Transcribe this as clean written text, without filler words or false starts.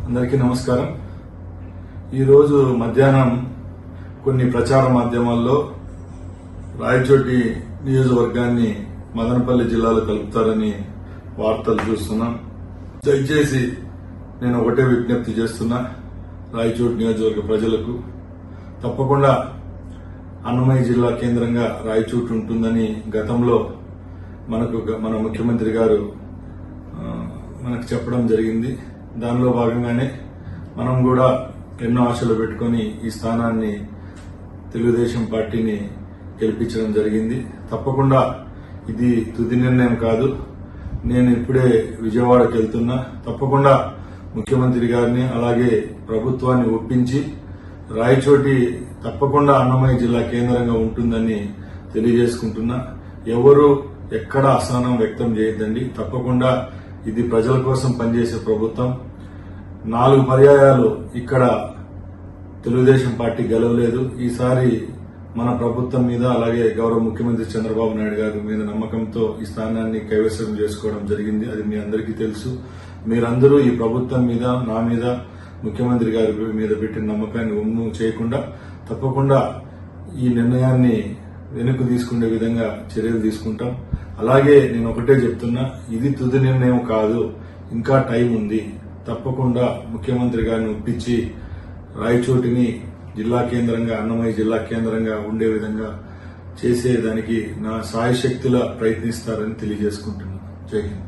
అందరికీ నమస్కారం. ఈరోజు మధ్యాహ్నం కొన్ని ప్రచార మాధ్యమాల్లో రాయచోటి నియోజకవర్గాన్ని మదనపల్లి జిల్లాలో కలుపుతారని వార్తలు చూస్తున్నాం. దయచేసి నేను ఒకటే విజ్ఞప్తి చేస్తున్నా రాయచోటి నియోజకవర్గ ప్రజలకు, తప్పకుండా అన్నమయ్య జిల్లా కేంద్రంగా రాయచోటి ఉంటుందని గతంలో మన ముఖ్యమంత్రి గారు మనకు చెప్పడం జరిగింది. దానిలో భాగంగానే మనం కూడా ఎన్నో ఆశలు పెట్టుకుని ఈ స్థానాన్ని తెలుగుదేశం పార్టీని గెలిపించడం జరిగింది. తప్పకుండా ఇది తుది నిర్ణయం కాదు. నేను ఇప్పుడే విజయవాడకు వెళ్తున్నా. తప్పకుండా ముఖ్యమంత్రి గారిని అలాగే ప్రభుత్వాన్ని ఒప్పించి రాయచోటి తప్పకుండా అన్నమయ్య జిల్లా కేంద్రంగా ఉంటుందని తెలియజేసుకుంటున్నా. ఎవరు ఎక్కడ అసహనం వ్యక్తం చేయొద్దండి. తప్పకుండా ఇది ప్రజల కోసం పనిచేసే ప్రభుత్వం. 4 పర్యాయాలు ఇక్కడ తెలుగుదేశం పార్టీ గెలవలేదు. ఈసారి మన ప్రభుత్వం మీద అలాగే గౌరవ ముఖ్యమంత్రి చంద్రబాబు నాయుడు గారి మీద నమ్మకంతో ఈ స్థానాన్ని కైవసం చేసుకోవడం జరిగింది. అది మీ అందరికీ తెలుసు. మీరందరూ ఈ ప్రభుత్వం మీద, నా మీద, ముఖ్యమంత్రి గారి మీద పెట్టిన నమ్మకాన్ని ఒమ్ము చేయకుండా తప్పకుండా ఈ నిర్ణయాన్ని వెనక్కు తీసుకునే విధంగా చర్యలు తీసుకుంటాం. అలాగే నేను ఒకటే చెప్తున్నా, ఇది తుది నిర్ణయం కాదు, ఇంకా టైం ఉంది. తప్పకుండా ముఖ్యమంత్రి గారిని ఒప్పించి రాయచోటిని జిల్లా కేంద్రంగా, అన్నమయ్య జిల్లా కేంద్రంగా ఉండే విధంగా చేసేదానికి నా సాయశక్తులా ప్రయత్నిస్తారని తెలియజేసుకుంటున్నాను. జై హింద్.